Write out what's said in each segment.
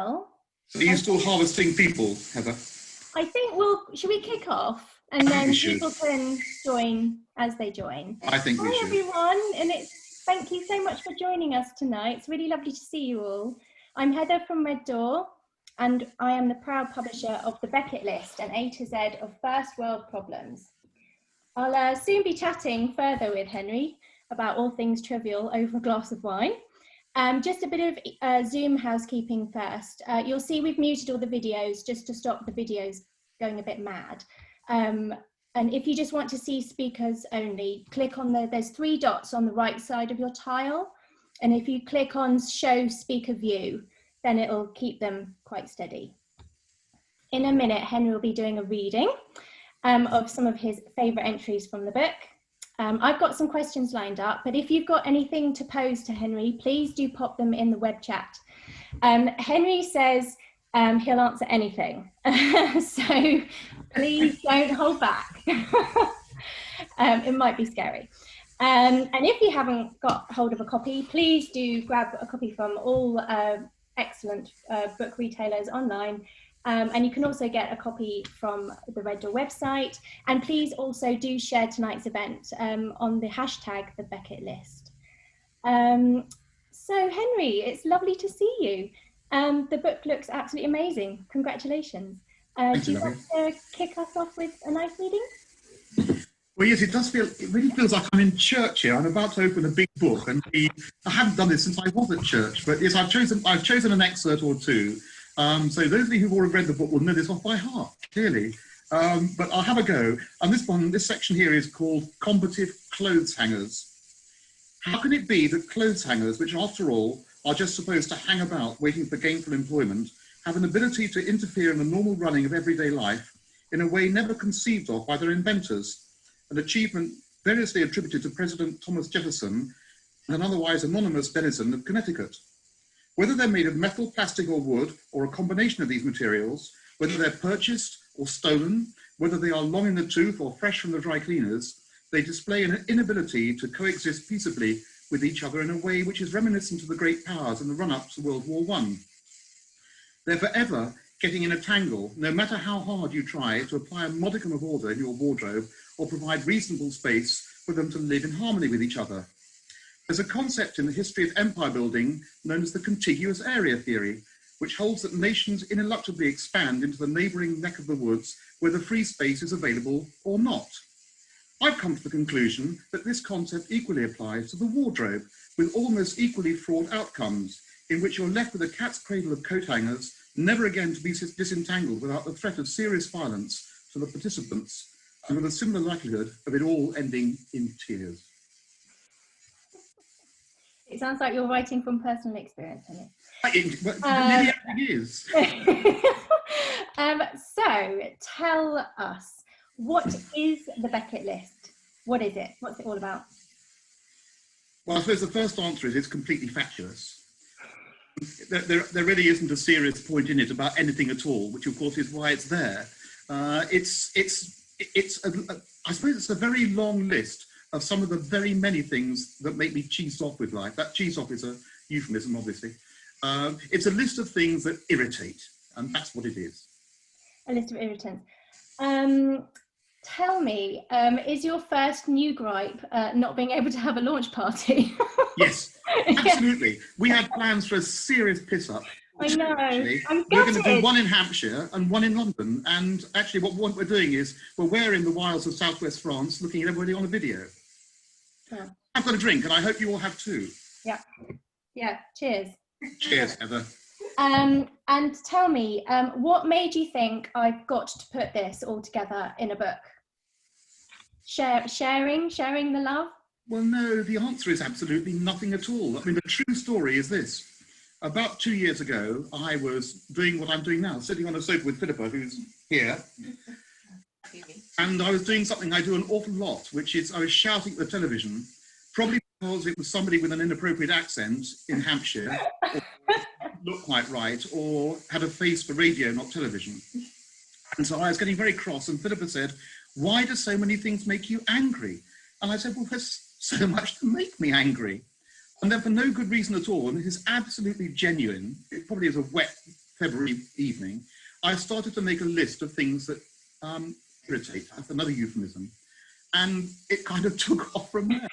Are you still harvesting people, Heather? I think should we kick off and then people can join as they join? I think we should. Hi everyone, and thank you so much for joining us tonight. It's really lovely to see you all. I'm Heather from RedDoor, and I am the proud publisher of the Becket List, an A to Z of first world problems. I'll soon be chatting further with Henry about all things trivial over a glass of wine. Just a bit of Zoom housekeeping first. You'll see we've muted all the videos just to stop the videos going a bit mad. And if you just want to see speakers only, click on there's 3 dots on the right side of your tile. And if you click on show speaker view, then it'll keep them quite steady. In a minute, Henry will be doing a reading of some of his favourite entries from the book. I've got some questions lined up, but if you've got anything to pose to Henry, please do pop them in the web chat. Henry says he'll answer anything, so please don't hold back. It might be scary. And if you haven't got hold of a copy, please do grab a copy from all excellent book retailers online. And you can also get a copy from the RedDoor website. And please also do share tonight's event on the hashtag the Becket List. So Henry, it's lovely to see you. The book looks absolutely amazing. Congratulations. Do you want to kick us off with a nice reading? Well, yes, it really feels like I'm in church here. I'm about to open a big book, and I haven't done this since I was at church, but yes, I've chosen an excerpt or two. So those of you who've already read the book will know this off by heart, clearly. But I'll have a go. And this section here is called Combative Clothes Hangers. How can it be that clothes hangers, which after all are just supposed to hang about waiting for gainful employment, have an ability to interfere in the normal running of everyday life in a way never conceived of by their inventors, an achievement variously attributed to President Thomas Jefferson and an otherwise anonymous denizen of Connecticut? Whether they're made of metal, plastic or wood, or a combination of these materials, whether they're purchased or stolen, whether they are long in the tooth or fresh from the dry cleaners, they display an inability to coexist peaceably with each other in a way which is reminiscent of the great powers in the run-up to World War I. They're forever getting in a tangle, no matter how hard you try to apply a modicum of order in your wardrobe or provide reasonable space for them to live in harmony with each other. There's a concept in the history of empire building known as the contiguous area theory, which holds that nations ineluctably expand into the neighbouring neck of the woods whether free space is available or not. I've come to the conclusion that this concept equally applies to the wardrobe, with almost equally fraught outcomes, in which you're left with a cat's cradle of coat hangers, never again to be disentangled without the threat of serious violence to the participants, and with a similar likelihood of it all ending in tears. It sounds like you're writing from personal experience, Henry. Nearly everything is. So tell us, what is the Becket List? What is it? What's it all about? Well, I suppose the first answer is it's completely fatuous. There really isn't a serious point in it about anything at all, which of course is why it's there. I suppose it's a very long list of some of the very many things that make me cheese off with life. That cheese off is a euphemism, obviously. It's a list of things that irritate, and that's what it is. A list of irritants. Tell me, is your first new gripe not being able to have a launch party? Yes, absolutely. Yeah. We had plans for a serious piss-up. I know. Actually, we're going to do one in Hampshire and one in London. And actually what we're doing is we're in the wilds of southwest France looking at everybody on a video. Yeah. I've got a drink and I hope you all have too. Yeah. Yeah. Cheers. Cheers, Heather. And tell me, what made you think I've got to put this all together in a book? Sharing the love? Well, no, the answer is absolutely nothing at all. I mean, the true story is this. About 2 years ago, I was doing what I'm doing now, sitting on a sofa with Philippa, who's here. And I was doing something I do an awful lot, which is I was shouting at the television, probably because it was somebody with an inappropriate accent in Hampshire, or looked quite right, or had a face for radio, not television. And so I was getting very cross, and Philippa said, "Why do so many things make you angry?" And I said, "Well, there's so much to make me angry." And then for no good reason at all, and it is absolutely genuine, it probably is a wet February evening, I started to make a list of things that irritate. That's another euphemism. And it kind of took off from there.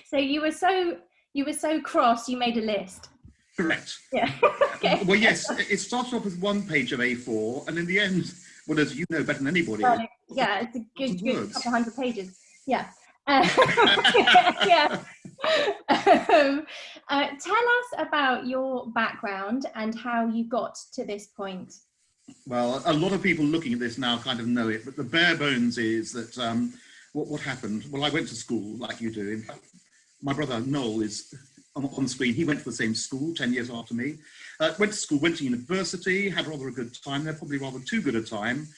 So you were so cross, you made a list. Correct. Yeah. Okay. Well, yes, it started off as one page of A4, and in the end, well, as you know better than anybody, Right. Yeah, it's a good couple hundred pages. Yeah. Yeah. Tell us about your background and how you got to this point. Well, a lot of people looking at this now kind of know it, but the bare bones is that what happened? Well, I went to school like you do. In fact, my brother Noel is on screen. He went to the same school 10 years after me. Went to school, went to university, had rather a good time there, probably rather too good a time,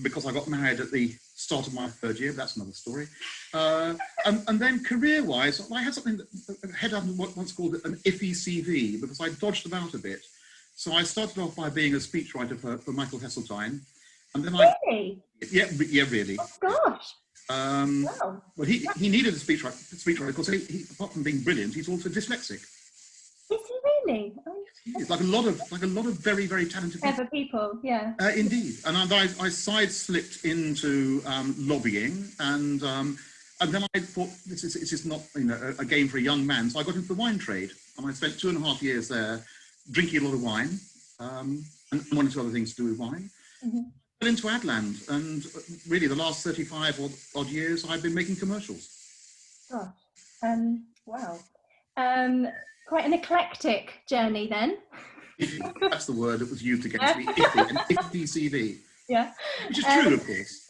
because I got married at the start of my third year, but that's another story. And then career-wise, I had something that head up once called an iffy CV, because I dodged about a bit. So I started off by being a speechwriter for Michael Heseltine. And then Really? Yeah, really. Oh, gosh. Wow. Well, he needed a speechwriter because he, apart from being brilliant, he's also dyslexic. Is he really? Oh, It's like a lot of very, very talented people. clever people, yeah. Indeed, and I side-slipped into lobbying, and then I thought this is not a game for a young man, so I got into the wine trade, and I spent 2.5 years there, drinking a lot of wine, and one or two other things to do with wine. Mm-hmm. Got into Adland, and really the last 35 odd years I've been making commercials. Gosh. Wow. Quite an eclectic journey then. That's the word that was used against me, iffy, an iffy CV. Yeah. Which is true, of course.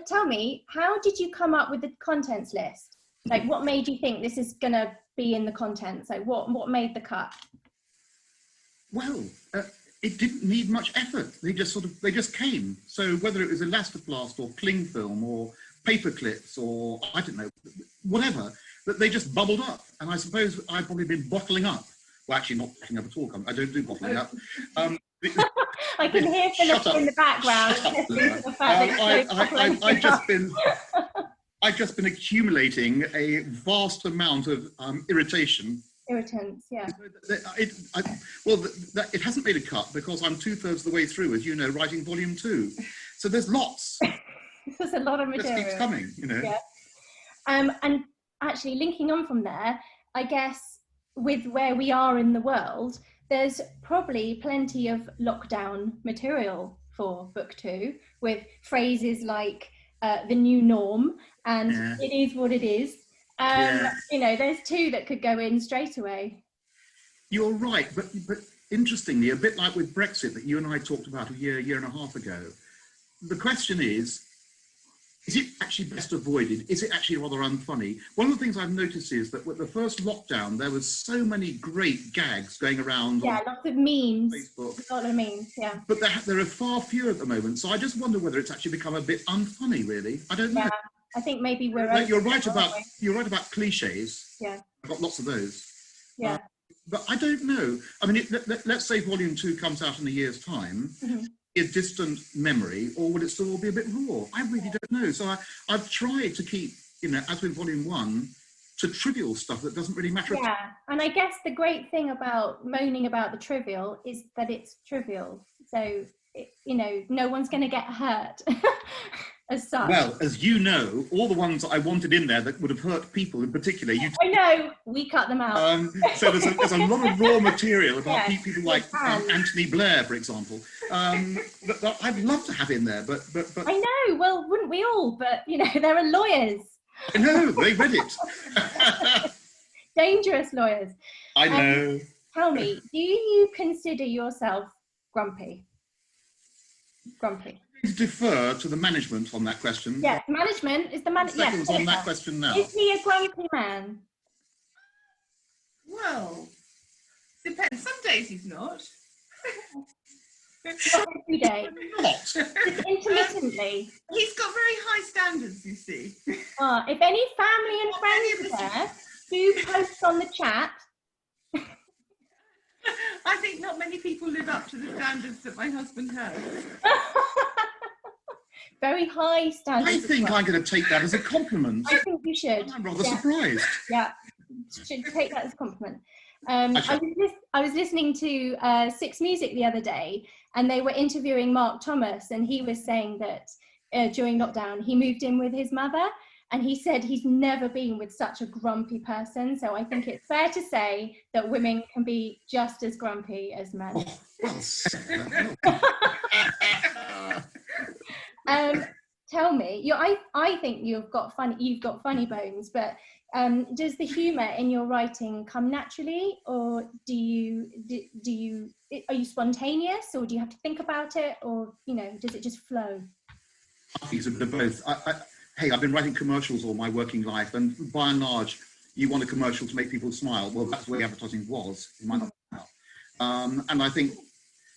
Tell me, how did you come up with the contents list? Like, what made you think this is going to be in the contents? Like, what made the cut? Well, it didn't need much effort. They just came. So whether it was elastoplast or cling film or paper clips or I don't know, whatever, that they just bubbled up. And I suppose I've probably been bottling up. Well, actually not bottling up at all. I don't do bottling up. I can hear Philip in the background. I've just been accumulating a vast amount of irritation. Irritants, yeah. It hasn't made a cut because I'm 2/3 of the way through, as you know, writing volume 2. So there's lots. There's a lot of material. It keeps coming, Yeah. And actually, linking on from there, I guess with where we are in the world, there's probably plenty of lockdown material for book 2, with phrases like the new norm and it is what it is. There's 2 that could go in straight away. You're right, but interestingly, a bit like with Brexit that you and I talked about a year and a half ago, the question is it actually best avoided? Is it actually rather unfunny? One of the things I've noticed is that with the first lockdown, there was so many great gags going around. Yeah, lots of memes. Facebook. A lot of memes, yeah. But there are far fewer at the moment, so I just wonder whether it's actually become a bit unfunny, really. I don't know. Yeah, I think maybe we're... You're right about cliches. Yeah. I've got lots of those. Yeah. But I don't know. I mean, let's say volume 2 comes out in a year's time. Mm-hmm. A distant memory, or would it still be a bit raw? I really don't know. So I've tried to keep, as with volume 1, to trivial stuff that doesn't really matter. Yeah, and I guess the great thing about moaning about the trivial is that it's trivial. So, no one's going to get hurt as such. Well, as you know, all the ones that I wanted in there that would have hurt people in particular, I know, we cut them out. So there's a lot of raw material about people like Anthony Blair, for example, that I'd love to have in there, but I know, well, wouldn't we all? But, there are lawyers. I know, they read it. Dangerous lawyers. I know. Tell me, do you consider yourself grumpy? Grumpy. Defer to the management on that question. Yes, management is the management. Yes, on that question now. Is he a grumpy man? Well, depends. Some days he's not. Not every day. Not. Intermittently. He's got very high standards, you see. If any family and friends are there, do post on the chat. I think not many people live up to the standards that my husband has. Very high standards. I think I'm going to take that as a compliment. I think you should. I'm rather surprised. Yeah, should take that as a compliment. I was listening to Six Music the other day, and they were interviewing Mark Thomas, and he was saying that during lockdown he moved in with his mother, and he said he's never been with such a grumpy person. So I think it's fair to say that women can be just as grumpy as men. Oh, well said. Tell me, I think you've got funny bones, but does the humour in your writing come naturally, or are you spontaneous, or do you have to think about it, or does it just flow? I think it's a bit of both. Hey, I've been writing commercials all my working life, and by and large, you want a commercial to make people smile. Well, that's where advertising was. It might not be now. And I think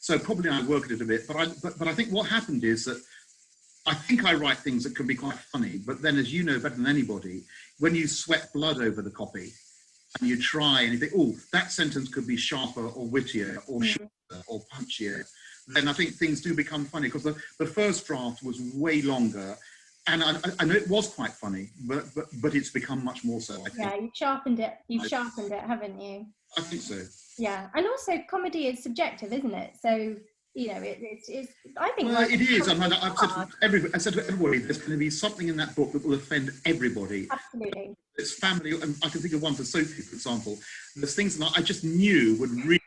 so. Probably I work at it a bit, but I think what happened is that I think I write things that can be quite funny, but then, as you know better than anybody, when you sweat blood over the copy and you try and you think, oh, that sentence could be sharper or wittier or shorter or punchier, then I think things do become funny, because the first draft was way longer, and I know it was quite funny, but it's become much more so, I think. Yeah, you've sharpened it, haven't you? I think so. Yeah, and also comedy is subjective, isn't it? So it's I think. Well, it is. I said to everybody, there's going to be something in that book that will offend everybody. Absolutely. It's family, and I can think of one for Sophie, for example. There's things that I just knew would really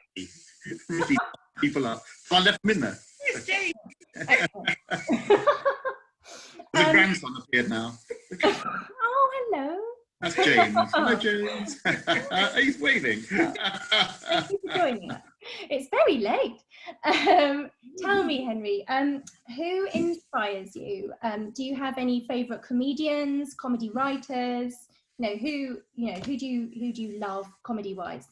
people up. So I left them in there. The grandson appeared now. Oh, hello. That's James. Hello, James. He's waving. Thank you for joining us. It's very late. Tell me, Henry, who inspires you? Do you have any favourite comedians, comedy writers? Who do you love comedy-wise?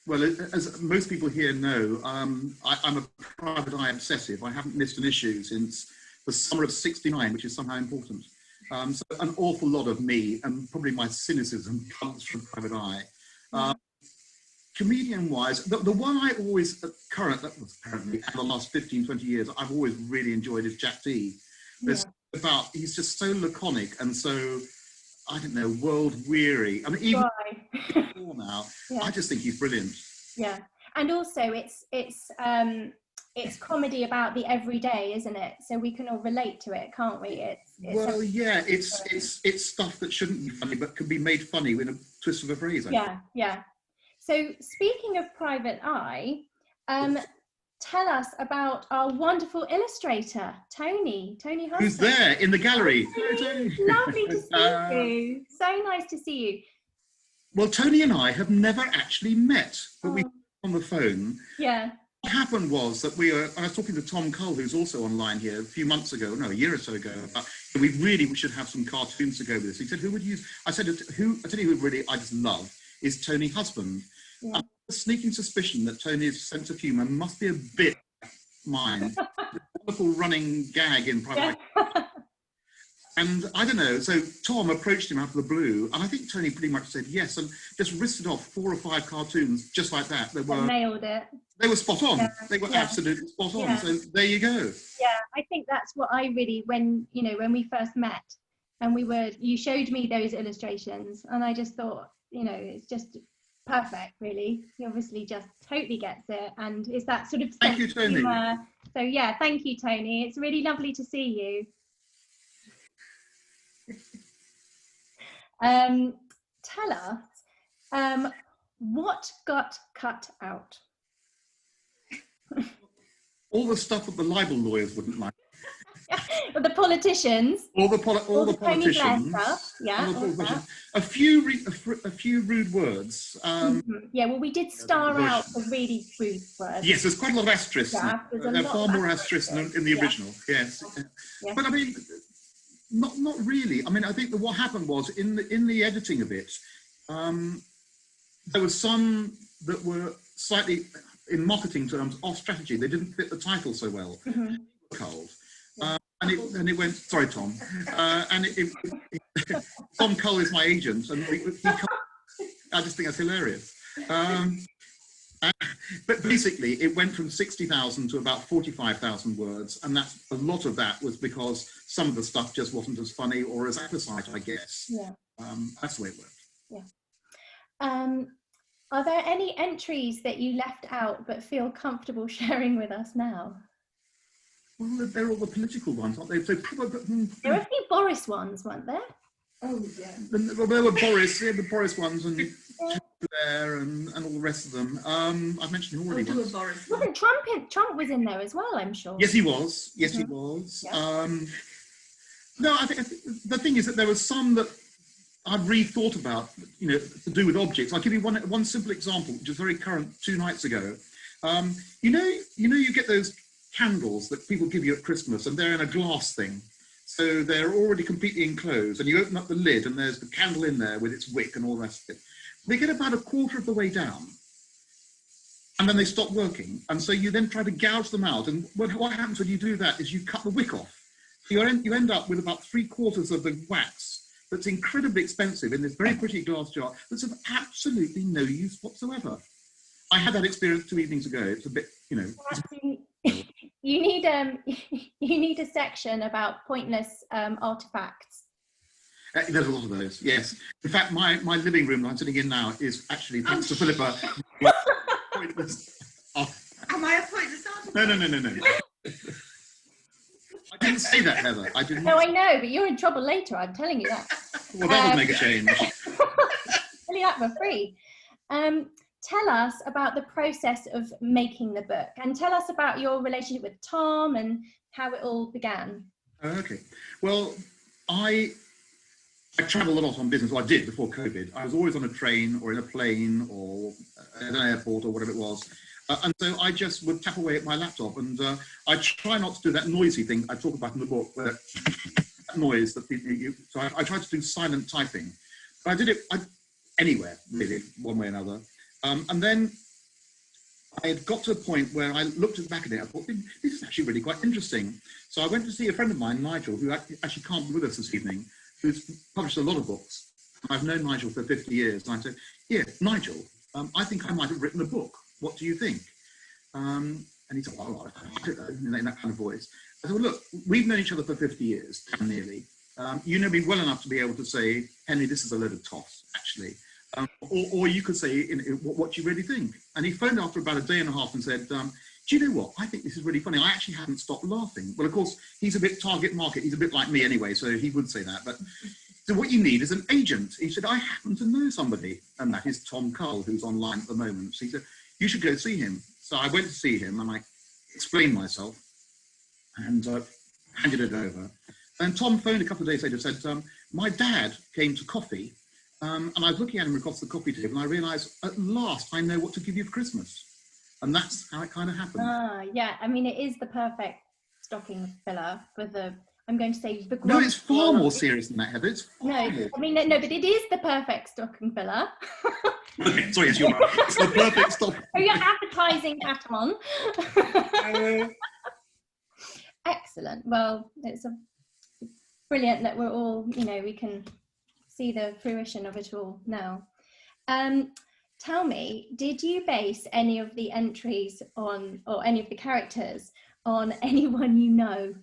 Well, as most people here know, I'm a private eye obsessive. I haven't missed an issue since the summer of '69, which is somehow important. So an awful lot of me, and probably my cynicism, comes from private eye. Comedian-wise, the one I always, currently, in the last 15, 20 years, I've always really enjoyed is Jack D. He's just so laconic and so, I don't know, world-weary. I mean, even now, I just think he's brilliant. Yeah, and also it's comedy about the everyday, isn't it? So we can all relate to it, can't we? It's stuff that shouldn't be funny, but can be made funny with a twist of a phrase. Yeah. So speaking of private eye, tell us about our wonderful illustrator, Tony Hudson. Who's there in the gallery? Tony. Lovely to see you. So nice to see you. Well, Tony and I have never actually met, but we on the phone. Yeah. What happened was that I was talking to Tom Cole, who's also online here, a year or so ago, about we really should have some cartoons to go with this. He said, who would use? I said, I tell you who really I just love is Tony Husband. Yeah. I have a sneaking suspicion that Tony's sense of humour must be a bit mine. The wonderful running gag in private. Yeah. And I don't know, so Tom approached him out of the blue, and I think Tony pretty much said yes, and just listed off 4 or 5 cartoons just like that. They nailed it. They were spot on. Yeah. They were absolutely spot on. Yeah. So there you go. Yeah, I think that's what I really, when we first met, and you showed me those illustrations, and I just thought, it's just perfect, really. He obviously just totally gets it, and is that sort of thank you, Tony. Humor. So yeah, thank you, Tony. It's really lovely to see you. Tell us, what got cut out? All the stuff that the libel lawyers wouldn't like. But the politicians. All the politicians. Stuff. Yeah. A few rude words. Yeah, well, we did star out the really rude words. Yes, there's quite a lot of asterisks. Yeah, there are far more asterisks in the original. Yes. Yeah. But I mean, not really. I mean, I think that what happened was in the editing of it, there were some that were slightly, in marketing terms, off strategy. They didn't fit the title so well. Cold. And it went, sorry, Tom. And Tom Cole is my agent, and I just think that's hilarious. But basically, it went from 60,000 to about 45,000 words, and a lot of that was because some of the stuff just wasn't as funny or as appetite, I guess. Yeah. That's the way it worked. Yeah. Are there any entries that you left out but feel comfortable sharing with us now? Well, they're all the political ones, aren't they? So probably, There were a few Boris ones, weren't there? Oh, yeah. well, there were the Boris ones and Blair and all the rest of them. I've mentioned already Oh, do a once. Boris. Wasn't Trump was in there as well, I'm sure. Yes, he was. Yes, he was. Yeah. No, I think the thing is that there were some that I've rethought about, you know, to do with objects. I'll give you one simple example, which is very current. 2 nights ago, you know, you get those candles that people give you at Christmas, and they're in a glass thing, so they're already completely enclosed. And you open up the lid, and there's the candle in there with its wick and all the rest of it. They get about a quarter of the way down, and then they stop working. And so you then try to gouge them out. And what happens when you do that is you cut the wick off. So you end up with about 3/4 of the wax that's incredibly expensive in this very pretty glass jar that's of absolutely no use whatsoever. I had that experience 2 evenings ago. It's a bit, you know. You need you need a section about pointless artifacts. There's a lot of those, yes. In fact, my living room that I'm sitting in now is actually, thanks to Philippa, pointless. Am I a pointless artist? No. I didn't say that, Heather. I didn't. No, I know, but you're in trouble later. I'm telling you that. Well, that would make a change. Tell you that for free. Tell us about the process of making the book, and tell us about your relationship with Tom and how it all began. Okay. Well, I travel a lot on business. Well, I did before COVID. I was always on a train or in a plane or at an airport or whatever it was. And so I just would tap away at my laptop, and I try not to do that noisy thing I talk about in the book, where that noise that so I tried to do silent typing. But I did it anywhere, really, one way or another. And then I had got to a point where I looked back at it, I thought, this is actually really quite interesting. So I went to see a friend of mine, Nigel, who actually can't be with us this evening, who's published a lot of books. I've known Nigel for 50 years. And I said, yeah, Nigel, I think I might have written a book. What do you think? And he said, well, I don't know, in that kind of voice. I said, well, look, we've known each other for 50 years, nearly. You know me well enough to be able to say, Henry, this is a load of toss, actually. Or you could say, what do you really think? And he phoned after about a day and a half and said, do you know what? I think this is really funny. I actually haven't stopped laughing. Well, of course, he's a bit target market. He's a bit like me anyway, so he would say that. But so what you need is an agent. He said, I happen to know somebody, and that is Tom Cull, who's online at the moment. So he said, you should go see him. So I went to see him, and I explained myself and handed it over. And Tom phoned a couple of days later and said, my dad came to coffee, and I was looking at him across the coffee table, and I realised, at last, I know what to give you for Christmas. And that's how it kind of happened. Yeah, I mean, it is the perfect stocking filler for the, I'm going to say, the No, it's far more serious than that, Heather. It's far more. I mean, no, but it is the perfect stocking filler. Okay, sorry, yes, you're right. It's the perfect stop. Are you advertising hat on? Excellent. Well, it's brilliant that we're all, you know, we can see the fruition of it all now. Tell me, did you base any of the entries on, or any of the characters on anyone you know?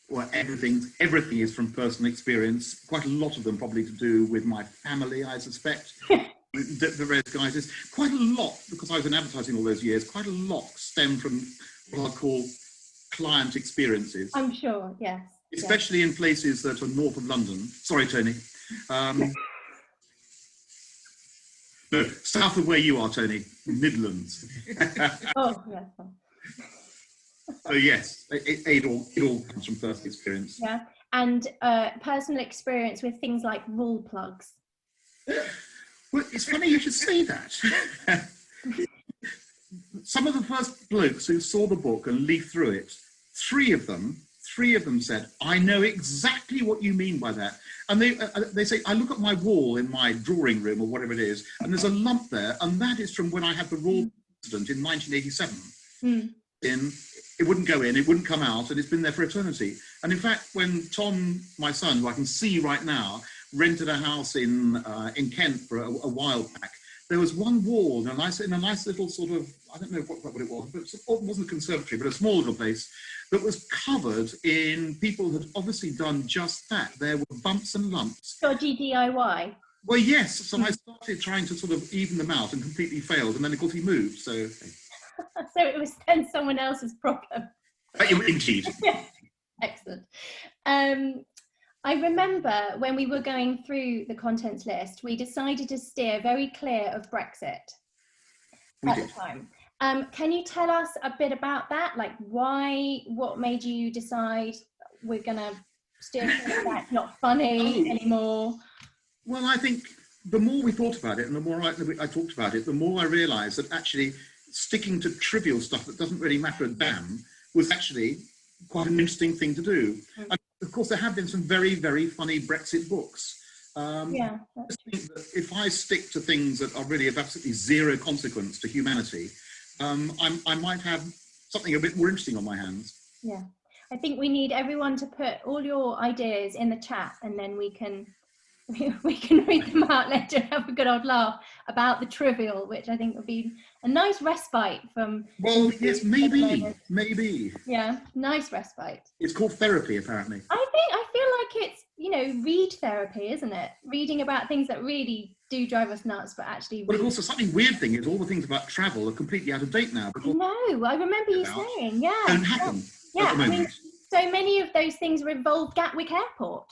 Well, everything is from personal experience. Quite a lot of them probably to do with my family, I suspect. the various guises. Quite a lot, because I was in advertising all those years, quite a lot stem from what I call client experiences. I'm sure, yes. Especially in places that are north of London. Sorry, Tony. No, south of where you are, Tony. Midlands. Oh, yes. So yes, it all comes from personal experience. Yeah, and personal experience with things like wool plugs. Well, it's funny you should say that. Some of the first blokes who saw the book and leafed through it, three of them said, I know exactly what you mean by that. And they say, I look at my wall in my drawing room or whatever it is, and there's a lump there, and that is from when I had the Royal Accident in 1987. It wouldn't go in, it wouldn't come out, and it's been there for eternity. And in fact, when Tom, my son, who I can see right now, rented a house in Kent for a while back, there was one wall in a nice little sort of, I don't know what it was, but it wasn't a conservatory, but a small little place that was covered in people who had obviously done just that. There were bumps and lumps. Dodgy DIY. Well, yes. So I started trying to sort of even them out and completely failed. And then, of course, he moved. So, So it was then someone else's problem. Indeed. Yeah. Excellent. I remember when we were going through the contents list, we decided to steer very clear of Brexit at the time. Can you tell us a bit about that? Like why, what made you decide we're going to steer clear of that, not funny anymore? Well, I think the more we thought about it and the more I talked about it, the more I realised that actually sticking to trivial stuff that doesn't really matter a damn was actually quite an interesting thing to do. And of course, there have been some very, very funny Brexit books. Yeah, I just think that if I stick to things that are really of absolutely zero consequence to humanity, I might have something a bit more interesting on my hands. Yeah, I think we need everyone to put all your ideas in the chat, and then we can read them out later and have a good old laugh about the trivial, which I think would be a nice respite from. Well, yes, maybe. Yeah, nice respite. It's called therapy, apparently. I feel like it's, you know, read therapy, isn't it? Reading about things that really do drive us nuts, but actually. But of course, the slightly weird thing is all the things about travel are completely out of date now. No, I remember you saying, yeah. Don't happen. Yeah, I mean, so many of those things involve Gatwick Airport.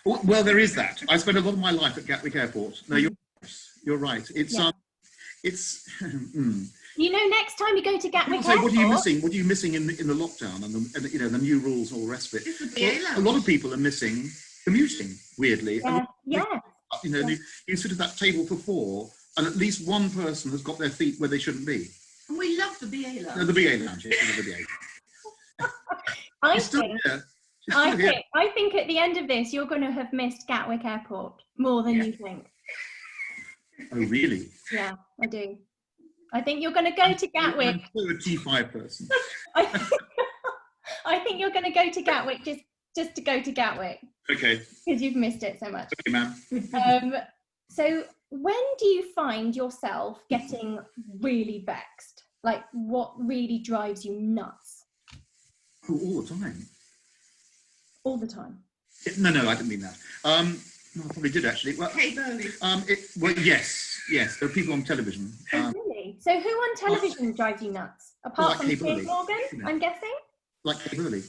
Well, there is that. I spent a lot of my life at Gatwick Airport. No, you're right. It's You know, next time you go to Gatwick Airport, Airport, what are you missing? What are you missing in the lockdown and the you know, the new rules and all the rest of it? Well, a lot of people are missing commuting. Weirdly, you know, you sit at that table for four, and at least one person has got their feet where they shouldn't be. And we love the BA lounge. No, the BA lounge. Yes, the BA. I think at the end of this, you're going to have missed Gatwick Airport more than you think. Oh, really? Yeah, I do. I think you're going to go to Gatwick. I'm still a T5 person. I think you're going to go to Gatwick just to go to Gatwick. Okay. Because you've missed it so much. Okay, ma'am. So when do you find yourself getting really vexed? Like what really drives you nuts? Oh, all the time. All the time? No, I didn't mean that. No, I probably did actually. Well, Hey, Burley. Well, yes. There are people on television. Oh, really? So who on television drives you nuts? Apart from Piers Morgan, I'm guessing? Like Kay Burley.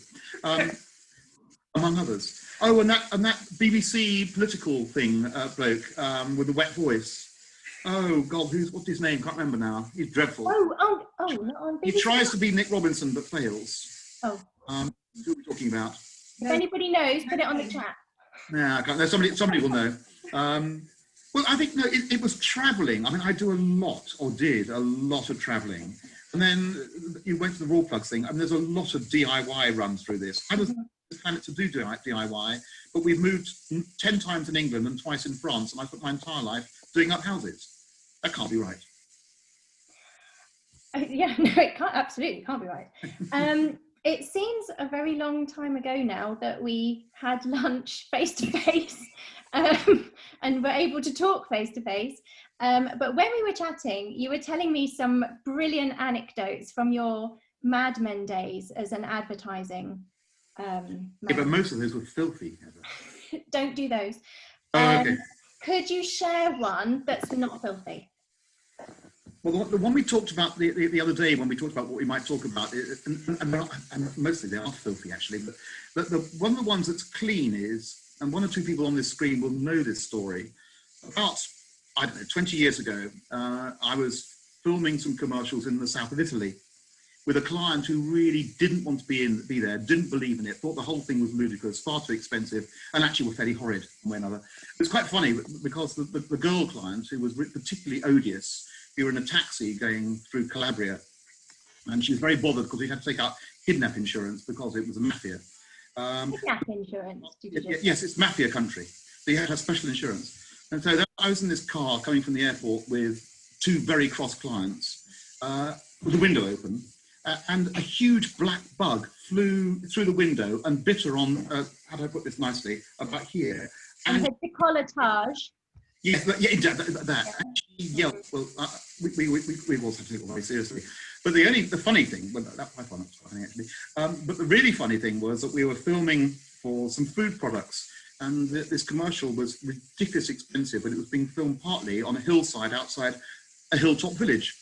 Among others. Oh, and that BBC political thing bloke with the wet voice. Oh God, what's his name? Can't remember now. He's dreadful. Oh, not on BBC. He tries to be Nick Robinson but fails. Oh. Who are we talking about? If anybody knows, put it on the chat. No, I can't. No, somebody will know. Well, I think it was travelling. I mean, I do did a lot of travelling. And then you went to the raw plugs thing, and there's a lot of DIY runs through this. I was planning to do DIY, but we've moved 10 times in England and twice in France, and I spent my entire life doing up houses. That can't be right. Yeah, no, it can't. Absolutely can't be right. It seems a very long time ago now that we had lunch face to face, and were able to talk face to face. But when we were chatting, you were telling me some brilliant anecdotes from your Mad Men days as an advertising. Yeah, but most of those were filthy. Don't do those. Okay. Could you share one that's not filthy? Well, the one we talked about the other day when we talked about what we might talk about, and mostly they are filthy actually, but one of the ones that's clean is, and one or two people on this screen will know this story, about, I don't know, 20 years ago, I was filming some commercials in the south of Italy with a client who really didn't want to be there, didn't believe in it, thought the whole thing was ludicrous, far too expensive, and actually were fairly horrid one way or another. It was quite funny because the girl client, who was particularly odious, we were in a taxi going through Calabria, and she was very bothered because we had to take out kidnap insurance because it was a mafia. Kidnap insurance? Yes, it's mafia country. So you had to have special insurance. And so I was in this car coming from the airport with two very cross clients, with the window open, and a huge black bug flew through the window and bit her on, how do I put this nicely, about here. And her decolletage. Yes, that. And she yelled. Well, we also take it very seriously. But the funny thing, well, that I found it funny actually. But the really funny thing was that we were filming for some food products and this commercial was ridiculously expensive, but it was being filmed partly on a hillside outside a hilltop village.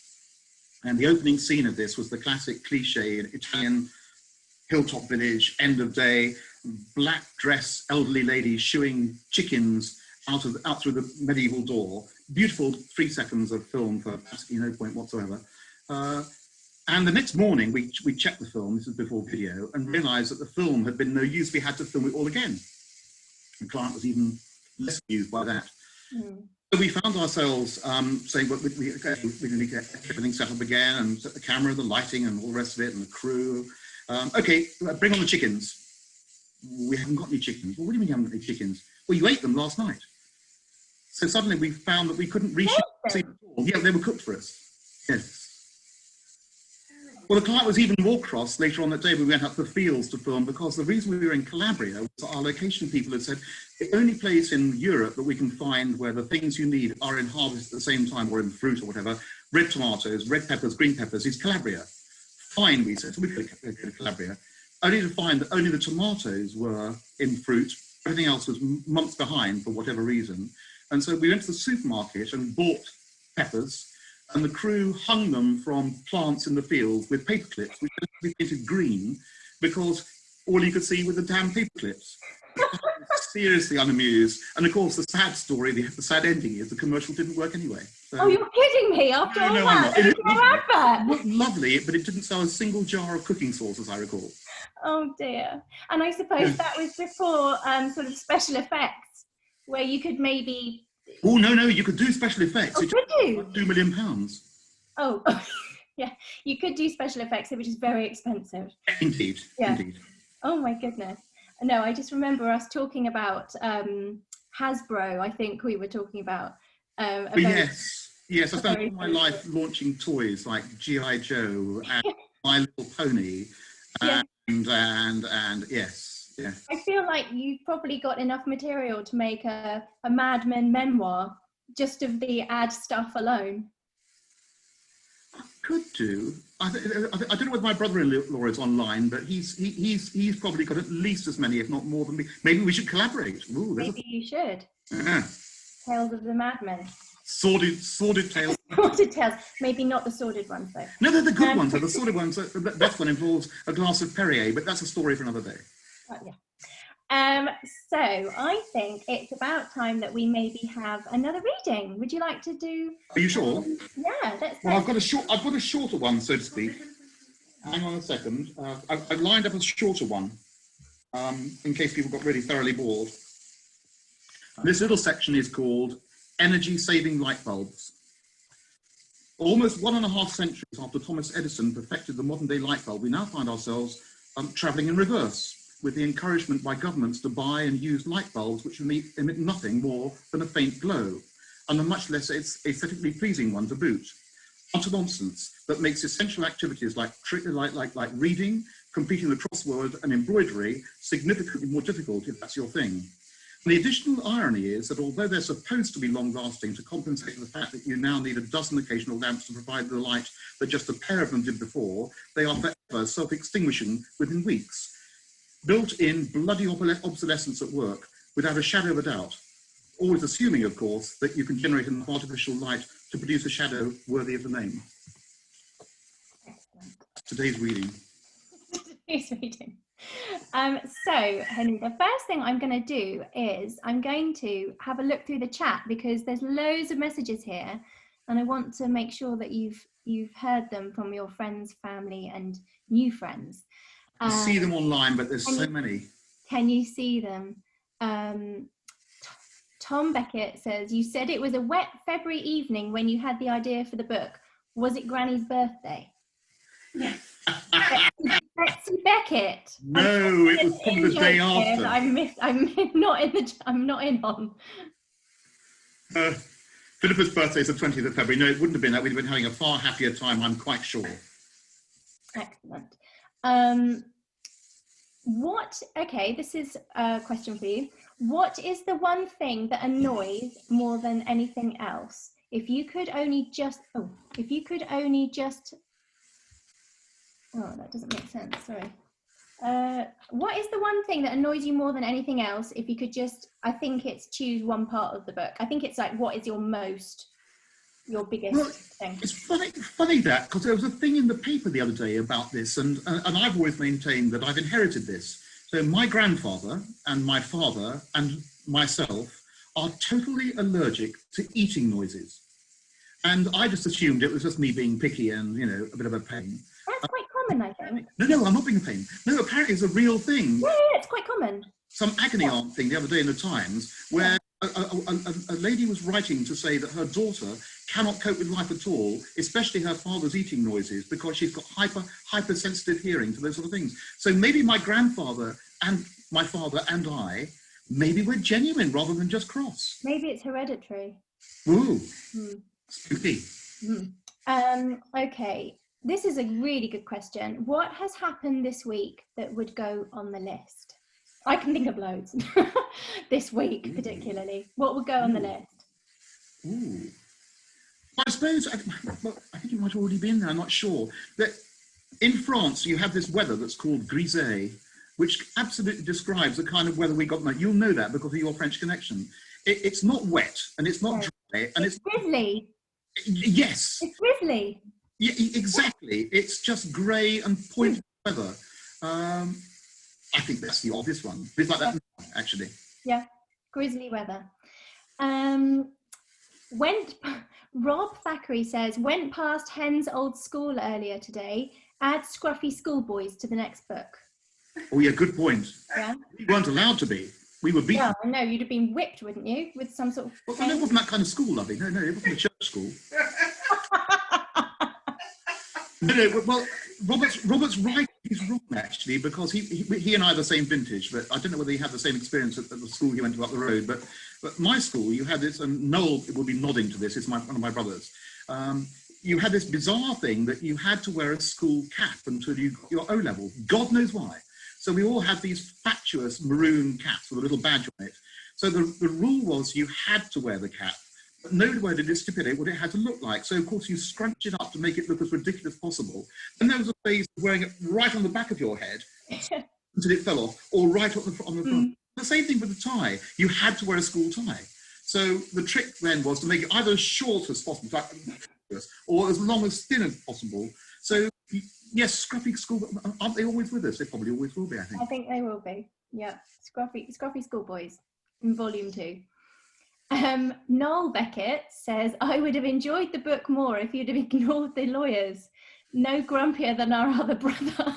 And the opening scene of this was the classic cliche Italian hilltop village, end of day, black dress elderly lady shooing chickens out through the medieval door. Beautiful 3 seconds of film for absolutely no point whatsoever. And the next morning we checked the film, this is before video, and realised that the film had been no use. We had to film it all again. The client was even less amused by that. So we found ourselves saying, well, we're going to get everything set up again and set the camera, the lighting and all the rest of it and the crew. Okay, bring on the chickens. We haven't got any chickens. Well, what do you mean you haven't got any chickens? Well, you ate them last night. So suddenly we found that we couldn't reshoot the scene at all. Yeah, they were cooked for us. Yes. Well, the client was even more cross later on that day. We went up the fields to film because the reason we were in Calabria was that our location people had said the only place in Europe that we can find where the things you need are in harvest at the same time, or in fruit or whatever, red tomatoes, red peppers, green peppers, is Calabria. Fine, we said. So we could go to Calabria, only to find that only the tomatoes were in fruit. Everything else was months behind for whatever reason. And so we went to the supermarket and bought peppers, and the crew hung them from plants in the field with paper clips, which had to be painted green because all you could see were the damn paper clips. Seriously unamused. And of course, the sad story, the sad ending is the commercial didn't work anyway. So, oh, you're kidding me after all no, that? I'm not. It advert. looked lovely, but it didn't sell a single jar of cooking sauce, as I recall. Oh dear. And I suppose that was before sort of special effects, where you could maybe... Oh, no, you could do special effects. Oh, it could you? £2 million. Oh, yeah, you could do special effects, which is very expensive. Indeed, yeah. Indeed. Oh my goodness. No, I just remember us talking about Hasbro, I think we were talking about. Yes, I spent all my life launching toys like G.I. Joe and My Little Pony, and yes. I feel like you've probably got enough material to make a Mad Men memoir just of the ad stuff alone. I could do. I don't know whether my brother-in-law is online, but he's probably got at least as many, if not more than me. Maybe we should collaborate. Ooh, maybe you should. Yeah. Tales of the Madmen. Sordid tales. Sordid tales. Maybe not the sordid ones though. No, they're the good ones. They're the sordid ones. The best one involves a glass of Perrier, but that's a story for another day. Yeah. So I think it's about time that we maybe have another reading. Would you like to do? Are you sure? Yeah, let's. Well, I've got a shorter one, so to speak. Hang on a second. I've lined up a shorter one, in case people got really thoroughly bored. This little section is called Energy-Saving Light Bulbs. Almost 1.5 centuries after Thomas Edison perfected the modern-day light bulb, we now find ourselves travelling in reverse, with the encouragement by governments to buy and use light bulbs which emit nothing more than a faint glow, and a much less aesthetically pleasing one to boot. Utter nonsense that makes essential activities like reading, completing the crossword and embroidery significantly more difficult if that's your thing. And the additional irony is that although they're supposed to be long-lasting to compensate for the fact that you now need a dozen occasional lamps to provide the light that just a pair of them did before, they are forever self-extinguishing within weeks. Built-in bloody obsolescence at work, without a shadow of a doubt, always assuming, of course, that you can generate enough artificial light to produce a shadow worthy of the name. Today's reading. Today's reading. So, Henry, the first thing I'm going to do is I'm going to have a look through the chat because there's loads of messages here, and I want to make sure that you've heard them from your friends, family, and new friends. I see them online, but there's so many. Can you see them? Tom Beckett says, you said it was a wet February evening when you had the idea for the book. Was it Granny's birthday? Yes. Betsy Beckett. No, it was probably the day after. I'm not in on. Philippa's birthday is the 20th of February. No, it wouldn't have been that. We'd have been having a far happier time, I'm quite sure. Excellent. Okay, this is a question for you. What is the one thing that annoys more than anything else? If you could only just, oh, that doesn't make sense, sorry. What is the one thing that annoys you more than anything else? If you could just, I think it's choose one part of the book. I think it's like, what is your biggest Well, thing? it's funny that, because there was a thing in the paper the other day about this, and I've always maintained that I've inherited this. So my grandfather and my father and myself are totally allergic to eating noises. And I just assumed it was just me being picky and, a bit of a pain. That's quite common, I think. No, I'm not being a pain. No, apparently it's a real thing. Yeah, it's quite common. Some agony aunt thing the other day in the Times, where a lady was writing to say that her daughter cannot cope with life at all, especially her father's eating noises, because she's got hypersensitive hearing to those sort of things. So maybe my grandfather and my father and I, maybe we're genuine rather than just cross. Maybe it's hereditary. Ooh, spooky. Okay, this is a really good question. What has happened this week that would go on the list? I can think of loads. This week, particularly. What would go on the list? Ooh. Well, I suppose, I think it might have already been there, I'm not sure. That in France, you have this weather that's called grisé, which absolutely describes the kind of weather we got. You'll know that because of your French connection. It's not wet, and it's not dry, and it's drizzly. Yes. It's drizzly. Yeah, exactly. It's just grey and pointed weather. I think that's the obvious one. It's like that, actually. Yeah, grizzly weather. Rob Thackeray says, went past Hen's old school earlier today. Add scruffy schoolboys to the next book. Oh, yeah, good point. Yeah. We weren't allowed to be. We were beaten. Yeah, I know. You'd have been whipped, wouldn't you? With some sort of... Well, it wasn't that kind of school, lovey. No, it wasn't a church school. No, well, Robert's right. He's wrong, actually, because he and I are the same vintage, but I don't know whether he had the same experience at the school he went to up the road. But my school, you had this, and Noel will be nodding to this. It's one of my brothers. You had this bizarre thing that you had to wear a school cap until your O level. God knows why. So we all had these fatuous maroon caps with a little badge on it. So the rule was you had to wear the cap. But nowhere did it stipulate what it had to look like. So, of course, you scrunched it up to make it look as ridiculous as possible. And there was a phase of wearing it right on the back of your head until it fell off, or right on the front. The same thing with the tie. You had to wear a school tie. So the trick then was to make it either as short as possible, or as long as thin as possible. So, yes, scruffy school, aren't they always with us? They probably always will be, I think. I think they will be. Yeah, scruffy schoolboys in volume 2. Noel Beckett says, I would have enjoyed the book more if you'd have ignored the lawyers. No grumpier than our other brother.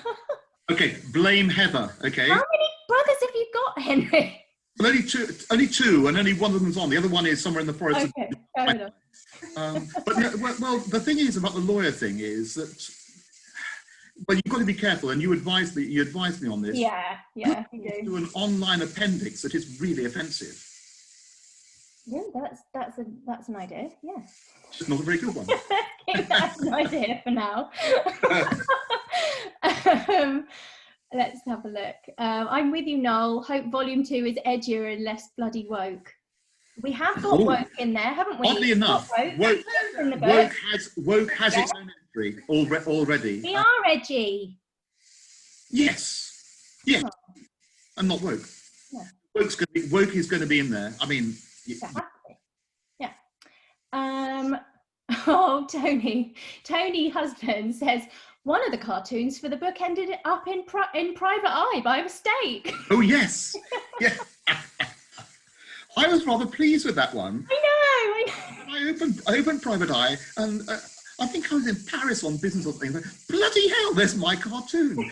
Okay, blame Heather, okay? How many brothers have you got, Henry? Well, only two, and only one of them's on. The other one is somewhere in the forest. Okay, fair enough. But no, well, the thing is about the lawyer thing is that, well, you've got to be careful, and you advised me on this. Yeah, you do. Do an online appendix that is really offensive. Yeah, that's an idea. Yeah. It's just not a very good one. That's an idea for now. Let's have a look. I'm with you, Noel. Hope volume 2 is edgier and less bloody woke. We have got woke in there, haven't we? Oddly enough, woke has its own entry already. We are edgy. Yes. Yeah. And not woke. Yeah. Woke is going to be in there. I mean, yeah. Oh, Tony Husband says one of the cartoons for the book ended up in Private Eye by mistake. Oh yes, yeah. I was rather pleased with that one. I know. I opened Private Eye, and I think I was in Paris on business or something. Bloody hell, there's my cartoon.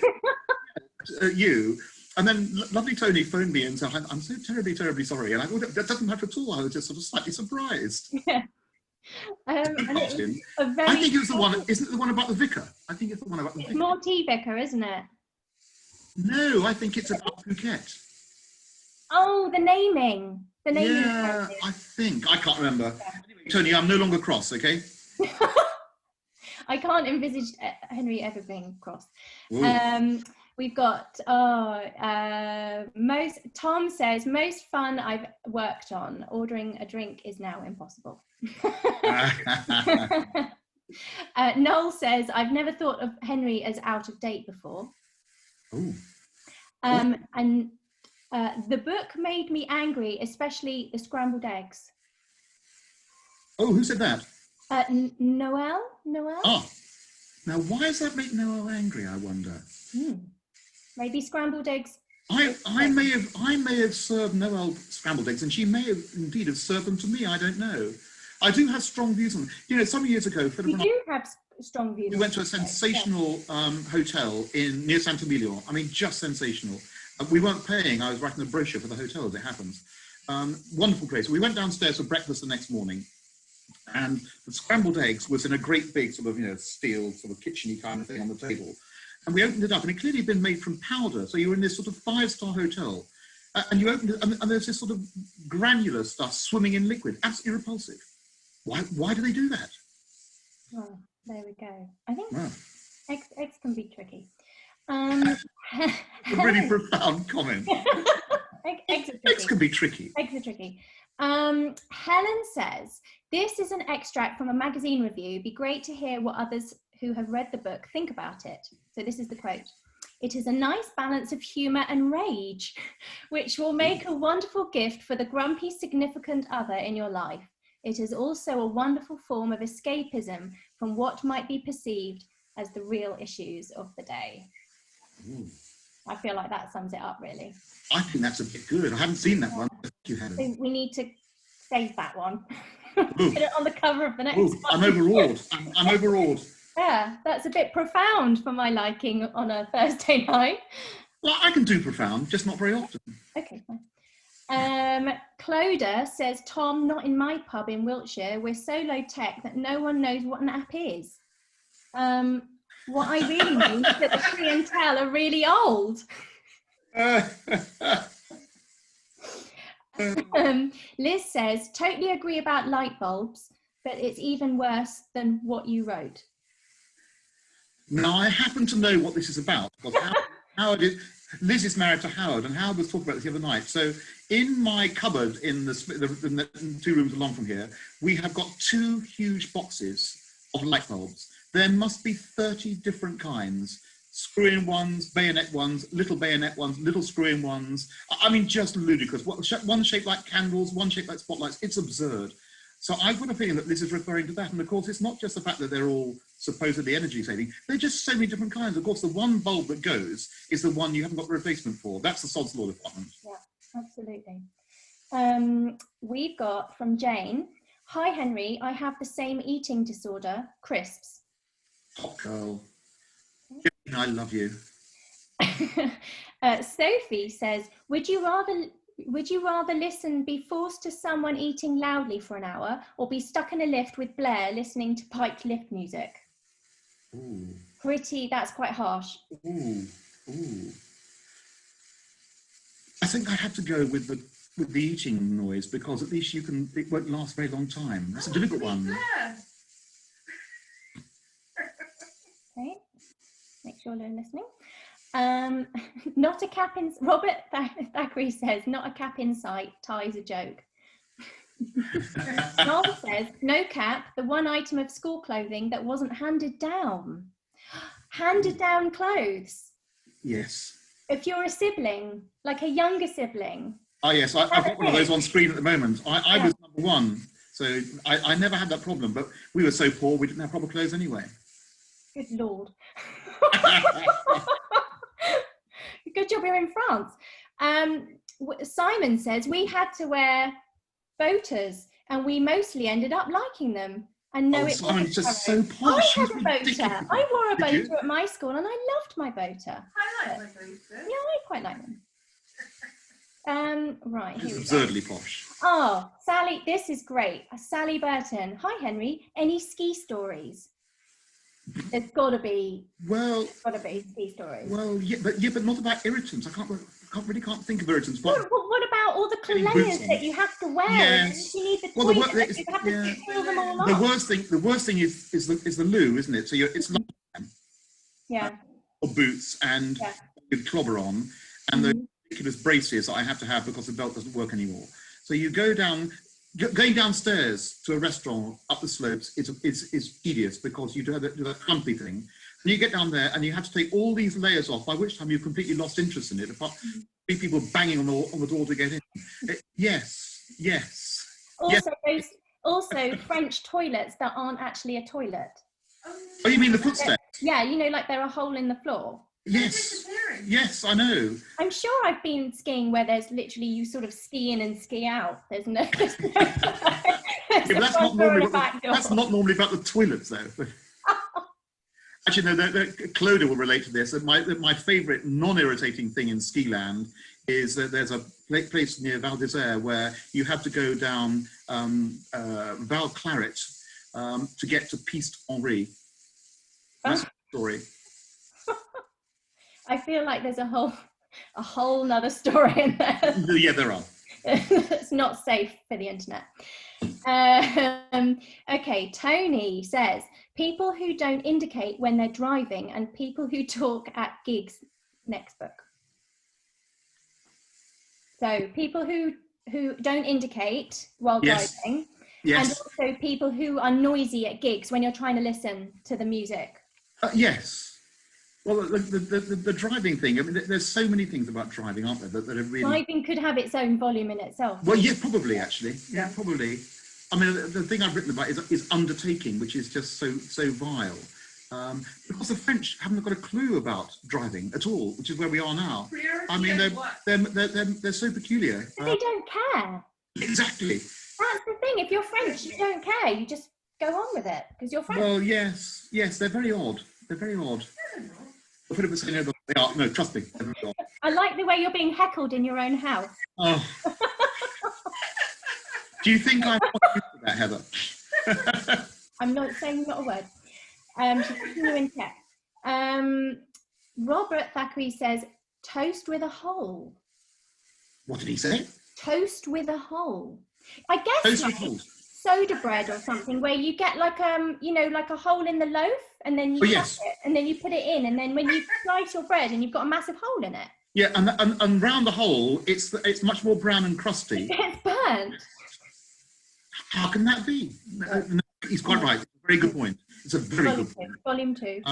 And then lovely Tony phoned me and said, I'm so terribly, terribly sorry. And I thought, that doesn't matter at all. I was just sort of slightly surprised. Yeah. I think it was the one, isn't it the one about the vicar? I think it's the one about the vicar. It's Morty Vicar, isn't it? No, I think it's about Phuket. Oh, the naming. Yeah, I think. I can't remember. Yeah. Anyway, Tony, I'm no longer cross, okay? I can't envisage Henry ever being cross. We've got, Tom says, most fun I've worked on. Ordering a drink is now impossible. Noel says, I've never thought of Henry as out of date before. Oh, And the book made me angry, especially the scrambled eggs. Oh, who said that? Noel? Ah, now why does that make Noel angry, I wonder? Maybe scrambled eggs. I may have served Noel scrambled eggs, and she may have indeed have served them to me. I don't know. I do have strong views on them. You know, some years ago, Philip and I, have strong views. we went to a sensational hotel near Sant'Emilio. I mean, just sensational. We weren't paying. I was writing a brochure for the hotel, as it happens. Wonderful place. We went downstairs for breakfast the next morning, and the scrambled eggs was in a great big sort of, you know, steel sort of kitchen-y kind of thing on the table. And we opened it up, and it clearly had been made from powder. So you were in this sort of 5-star hotel, and you opened it, and there's this sort of granular stuff swimming in liquid. Absolutely repulsive. Why do they do that? Oh, there we go. I think Wow. eggs can be tricky. A really profound comment. Eggs are tricky. Eggs can be tricky. Eggs are tricky. Helen says, this is an extract from a magazine review. Be great to hear what others who have read the book think about it. So this is the quote. It is a nice balance of humour and rage, which will make a wonderful gift for the grumpy significant other in your life. It is also a wonderful form of escapism from what might be perceived as the real issues of the day. Ooh. I feel like that sums it up, really. I think that's a bit good. I haven't seen that one. Thank you, Helen. So we need to save that one. Put it on the cover of the next one. I'm overawed. I'm overawed. Yeah, that's a bit profound for my liking on a Thursday night. Well, I can do profound, just not very often. Okay, fine. Cloda says, Tom, not in my pub in Wiltshire. We're so low tech that no one knows what an app is. What I really mean is that the clientele are really old. Liz says, totally agree about light bulbs, but it's even worse than what you wrote. Now, I happen to know what this is about, because Howard is, Liz is married to Howard, and Howard was talking about this the other night. So in my cupboard in the 2 rooms along from here, we have got 2 huge boxes of light bulbs. There must be 30 different kinds. Screw-in ones, bayonet ones, little screw-in ones. I mean, just ludicrous. One shaped like candles, one shaped like spotlights. It's absurd. So I've got a feeling that this is referring to that. And of course, it's not just the fact that they're all supposedly energy saving. They're just so many different kinds. Of course, the one bulb that goes is the one you haven't got the replacement for. That's the sod's law department. Yeah, absolutely. We've got from Jane. Hi, Henry. I have the same eating disorder, crisps. Top girl. Jane, I love you. Sophie says, would you rather be forced to someone eating loudly for an hour, or be stuck in a lift with Blair listening to piped lift music? Ooh. That's quite harsh. Ooh. I think I have to go with the eating noise, because at least it won't last a very long time. That's a difficult one. Okay, make sure they're listening. Not a cap in. Robert Thackeray says, not a cap in sight. Tie's a joke. Noel says, no cap. The one item of school clothing that wasn't handed down. Handed down clothes. Yes. If you're a sibling, like a younger sibling. Oh yes, I've got one of those on screen at the moment. I was number 1, so I never had that problem. But we were so poor, we didn't have proper clothes anyway. Good Lord. Good job you're in France. Simon says, we had to wear boaters and we mostly ended up liking them. And no, Simon's just so posh. I had a boater. I wore a boater at my school and I loved my boater. I like my boater. Yeah, I quite like them. Right, here we go. Absurdly posh. Oh, Sally, this is great. Sally Burton. Hi, Henry. Any ski stories? There's got to be. Well, ski stories. Well, but not about irritants. I can't think of irritants. But what about all the layers that you have to wear? Yes. You need the toilet. You have to fill them all up. The worst thing is the loo, isn't it? So it's like or boots and with clobber on, and the ridiculous braces that I have to have because the belt doesn't work anymore. So you go down. Going downstairs to a restaurant up the slopes is tedious, because you do that clumpy thing. And you get down there and you have to take all these layers off, by which time you've completely lost interest in it, apart from people banging on the door to get in. Yes, yes. Also, also French toilets that aren't actually a toilet. Oh, you mean the footsteps? Yeah, you know, like they're a hole in the floor. Yes, yes, I know. I'm sure I've been skiing where there's literally, you sort of ski in and ski out. There's no. Yeah, but that's not normally about the toilets, though. Actually, no, Clodagh will relate to this. My favourite non-irritating thing in ski land is that there's a place near Val d'Isère where you have to go down Val Claret to get to Piste Henri. That's the story. I feel like there's a whole nother story in there. Yeah, there are. It's not safe for the internet. Okay, Tony says, people who don't indicate when they're driving and people who talk at gigs. Next book. So people who don't indicate while driving, and also people who are noisy at gigs when you're trying to listen to the music. Yes. Well, the driving thing, I mean, there's so many things about driving, aren't there, that are really... Driving could have its own volume in itself. Well, yeah, probably, actually. Yeah, probably. I mean, the thing I've written about is undertaking, which is just so vile. Because the French haven't got a clue about driving at all, which is where we are now. I mean, they're so peculiar. But they don't care. Exactly. That's the thing. If you're French, you don't care. You just go on with it because you're French. Well, yes, they're very odd. They're very odd. I'll put it beside you, they are. No, trust me. I like the way you're being heckled in your own house. Oh. Do you think I'm not used to that, Heather? I'm not saying not a word. She's putting you in check. Robert Thackeray says, toast with a hole. What did he say? Toast with a hole. I guess toast with holes. Soda bread or something where you get like you know, like a hole in the loaf and then you cut it and then you put it in and then when you slice your bread and you've got a massive hole in it. Yeah, and round the hole it's much more brown and crusty. It gets burnt. How can that be? No, he's quite right. It's a very good point. It's a very good point. Volume 2.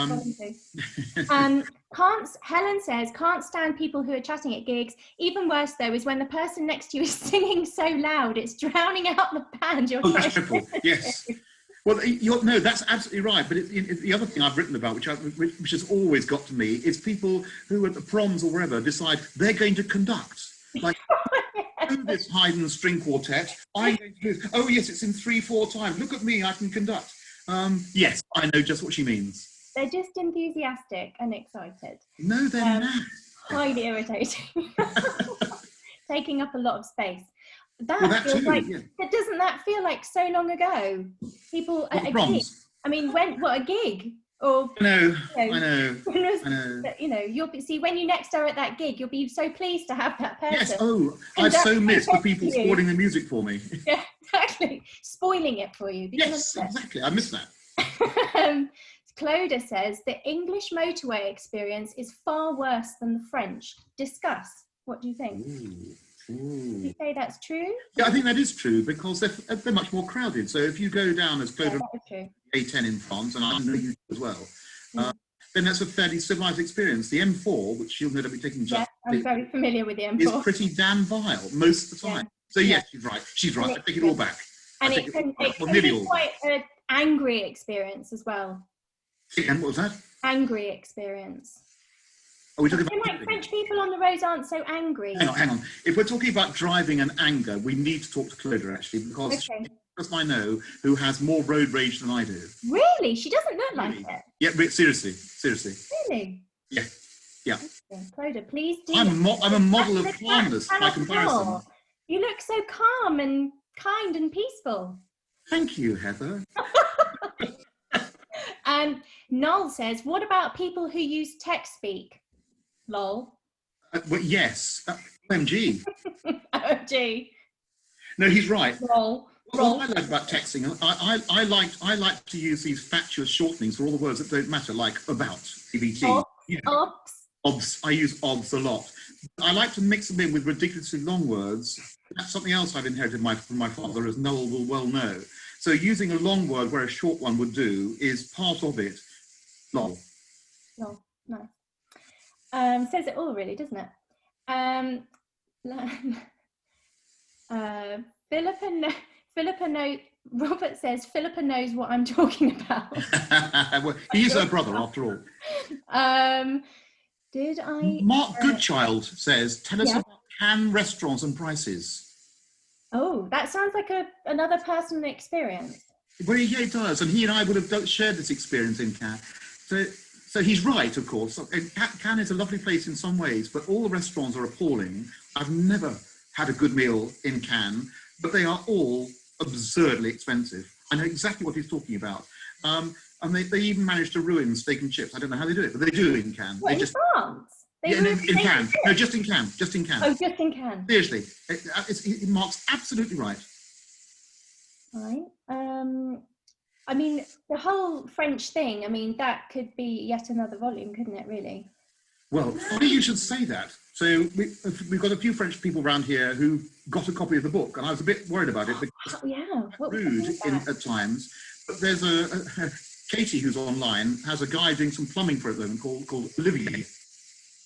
Helen says, can't stand people who are chatting at gigs. Even worse, though, is when the person next to you is singing so loud, it's drowning out the band. That's triple. Yes. Well, no, that's absolutely right. But the other thing I've written about, which has always got to me, is people who at the proms or wherever decide they're going to conduct. Like, do this Haydn string quartet. I'm going to do this. Oh, yes, it's in 3/4 time. Look at me, I can conduct. Yes, I know just what she means. They're just enthusiastic and excited. No, they're not. Highly irritating. Taking up a lot of space. That feels too, but doesn't that feel like so long ago? People at a gig. I mean, what a gig? Or I know. You know, you'll see when you next are at that gig, you'll be so pleased to have that person. Yes. Oh, I so miss the people spoiling the music for me. Yeah, exactly. Spoiling it for you. Yes, exactly. I miss that. Clodagh says the English motorway experience is far worse than the French. Discuss. What do you think? Would you say that's true? Yeah, I think that is true because they're much more crowded. So if you go down as Clodagh A10 in France, and I know you do as well, then that's a fairly civilised experience. The M4, which you'll no doubt be taking just I'm very familiar with the M4. Is pretty damn vile most of the time. So yes, she's right. She's right. I take it all back. And it can be quite an angry experience as well. And what was that? Angry experience. Are we talking about like French people on the roads aren't so angry? Hang on. If we're talking about driving and anger, we need to talk to Clodagh actually, because she's the person I know who has more road rage than I do. Really? She doesn't look like it. Yeah, seriously. Really? Yeah. Yeah. Clodagh, please do. I'm a model of calmness by comparison. You look so calm and kind and peaceful. Thank you, Heather. Noel says, what about people who use text speak? Lol. Well, yes. OMG. OMG. No, he's right. Lol. What I like about texting, I like to use these fatuous shortenings for all the words that don't matter, like about, CBT. Obs. I use obs a lot. I like to mix them in with ridiculously long words. That's something else I've inherited from my father, as Noel will well know. So using a long word where a short one would do is part of it. Lol. Says it all, really, doesn't it? Philippa knows. Robert says Philippa knows what I'm talking about. Well, he is her brother, after all. Did I? Mark Goodchild says, tell us Yeah. about Cannes restaurants and prices. Oh, that sounds like another personal experience. Well, yeah, it does. And he and I would have shared this experience in Cannes. So he's right, of course. Cannes is a lovely place in some ways, but all the restaurants are appalling. I've never had a good meal in Cannes, but they are all absurdly expensive. I know exactly what he's talking about. And they even manage to ruin steak and chips. I don't know how they do it, but they do in Cannes. What, They in just France? yeah, in Cannes. No, just in Cannes. Just in Cannes. Oh, just in Cannes. Seriously, Mark's absolutely right. Right. I mean, the whole French thing, I mean, that could be yet another volume, couldn't it, really? Well, funny you should say that. So we've got a few French people around here who got a copy of the book, and I was a bit worried about it because Oh, yeah. What was rude that? at times. But there's Katie, who's online, has a guy doing some plumbing for it at the moment called Olivier.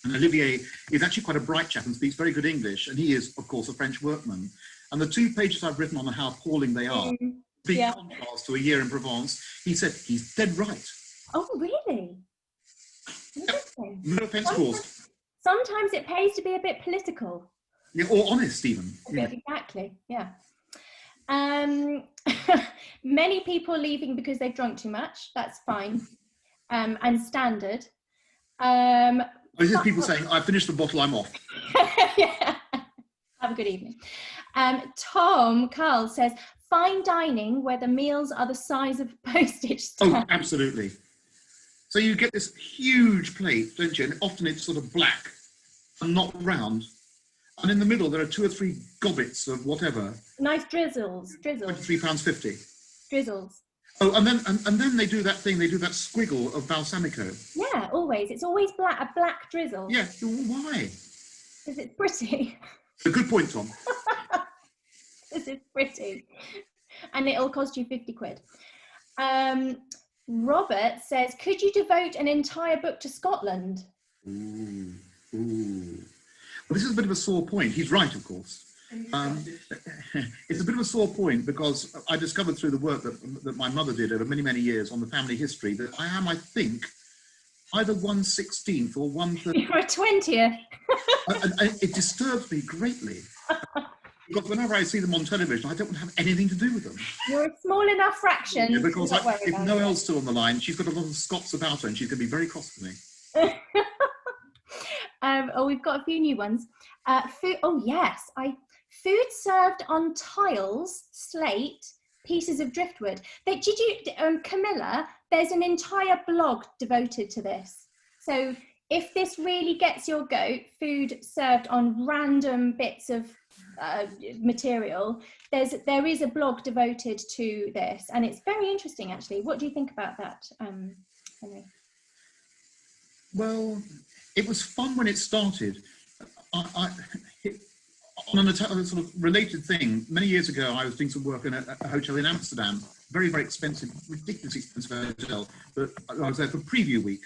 And Olivier is actually quite a bright chap and speaks very good English, and he is, of course, a French workman. And the 2 pages I've written on how appalling they are, big Yeah. contrast to A Year in Provence, he said he's dead right. Oh, really? Interesting. No offence caused. Sometimes it pays to be a bit political. Yeah, or honest even. Yeah. Exactly, yeah. Many people leaving because they've drunk too much. That's fine, and standard. It's just people saying, I finished the bottle, I'm off. Yeah. Have a good evening. Tom Carl says, fine dining where the meals are the size of postage stamp. Oh, absolutely. So you get this huge plate, don't you? And often it's sort of black and not round. And in the middle, there are 2 or 3 gobbets of whatever. Nice drizzles. £23.50. Drizzles. Oh, and then they do that thing, they do that squiggle of balsamico. Yeah, always. It's always a black drizzle. Yeah, why? Because it's pretty. A good point, Tom. Because it's pretty. And it'll cost you 50 quid. Robert says, could you devote an entire book to Scotland? Ooh. Well, this is a bit of a sore point. He's right, of course. It's a bit of a sore point because I discovered through the work that my mother did over many, many years on the family history that I am, I think, either 1/16 or 1/30. You're a 20th. And it disturbs me greatly. Because whenever I see them on television, I don't want to have anything to do with them. You're a small enough fraction. Yeah, because if no Noelle's still on the line, she's got a lot of Scots about her and she's going to be very cross with me. We've got a few new ones. Food, oh yes, food served on tiles, slate, pieces of driftwood. Did you, Camilla? There's an entire blog devoted to this. So if this really gets your goat, food served on random bits of material, there is a blog devoted to this, and it's very interesting actually. What do you think about that, Henry? Well, it was fun when it started. On a sort of related thing, many years ago, I was doing some work in a hotel in Amsterdam, very, very expensive, ridiculously expensive hotel, but I was there for preview week.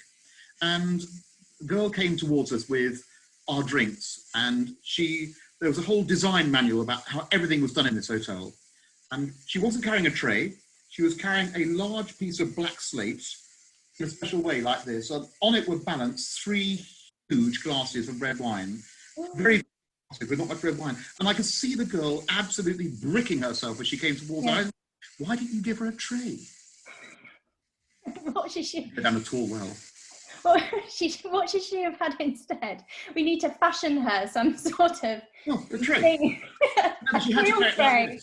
And a girl came towards us with our drinks, and there was a whole design manual about how everything was done in this hotel. And she wasn't carrying a tray, she was carrying a large piece of black slate in a special way like this. And on it were balanced 3 huge glasses of red wine, very with not much red wine. And I could see the girl absolutely bricking herself as she came towards us. Why didn't you give her a tray? What should she? Down a tall well. What should she have had instead? We need to fashion her some sort of a tray. Thing. No, she had to tray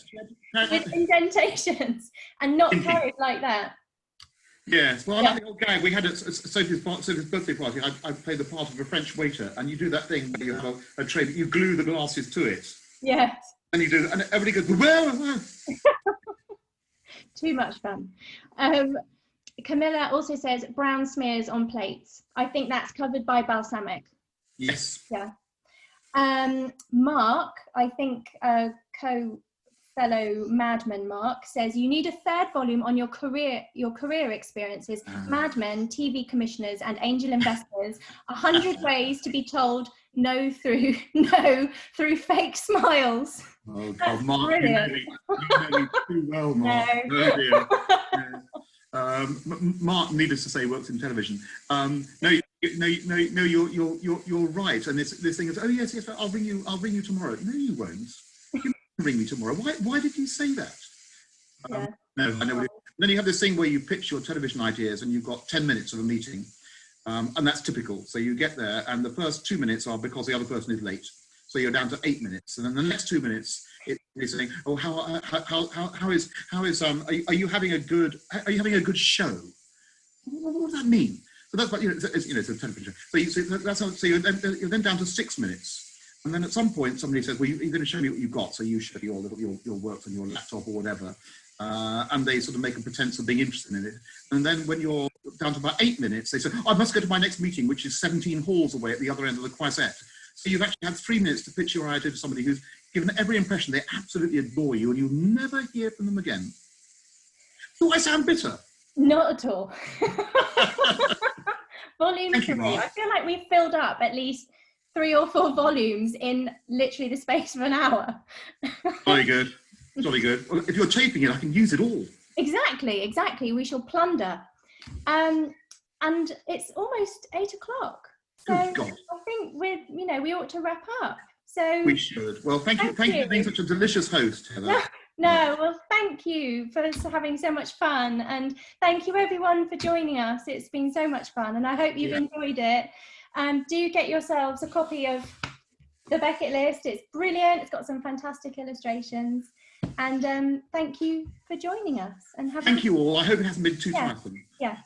with indentations and not carried like that. Yes, well, like the old guy we had at Sophie's birthday party. I played the part of a French waiter, and you do that thing where you have a tray, but you glue the glasses to it. Yes. And you do, and everybody goes, well. Too much fun. Camilla also says brown smears on plates. I think that's covered by balsamic. Yes. Yeah. Mark, I think fellow Madman Mark says you need a third volume on your career experiences, Mad Men, TV commissioners, and angel investors. 100 ways to be told no through fake smiles. Oh God, That's Mark, brilliant. you know me too well, Mark. No. Oh dear. Yeah. Mark, needless to say, works in television. No, you're right. And this thing is, oh yes, I'll ring you tomorrow. No, you won't. Ring me tomorrow. Why did you say that? Yeah. No, I know. Then you have this thing where you pitch your television ideas and you've got 10 minutes of a meeting, and that's typical. So you get there and the first 2 minutes are because the other person is late. So you're down to 8 minutes, and then the next 2 minutes it's saying, oh, are you having a good show? What does that mean? So that's what, it's a television show. So you're then down to 6 minutes. And then at some point, somebody says, well, you're going to show me what you've got. So you show your work on your laptop or whatever. And they sort of make a pretense of being interested in it. And then when you're down to about 8 minutes, they say, oh, I must go to my next meeting, which is 17 halls away at the other end of the Croisette. So you've actually had 3 minutes to pitch your idea to somebody who's given every impression they absolutely adore you, and you'll never hear from them again. Do I sound bitter? Not at all. Volume 3. Mark. I feel like we've filled up at least 3 or 4 volumes in literally the space of an hour. Jolly good. Jolly good. Well, if you're taping it, I can use it all. Exactly. We shall plunder. And it's almost 8 o'clock. So I think we ought to wrap up. So we should. Well, thank you for being such a delicious host, Heather. No, well, thank you for having so much fun, and thank you everyone for joining us. It's been so much fun, and I hope you've enjoyed it. Do get yourselves a copy of the Becket List. It's brilliant. It's got some fantastic illustrations, and thank you for joining us. And thank you all. I hope it hasn't been too tiresome. Yeah.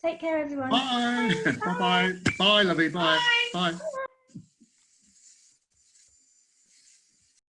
Take care, everyone. Bye. Bye. Bye. Bye, lovely. Bye. Bye. Bye.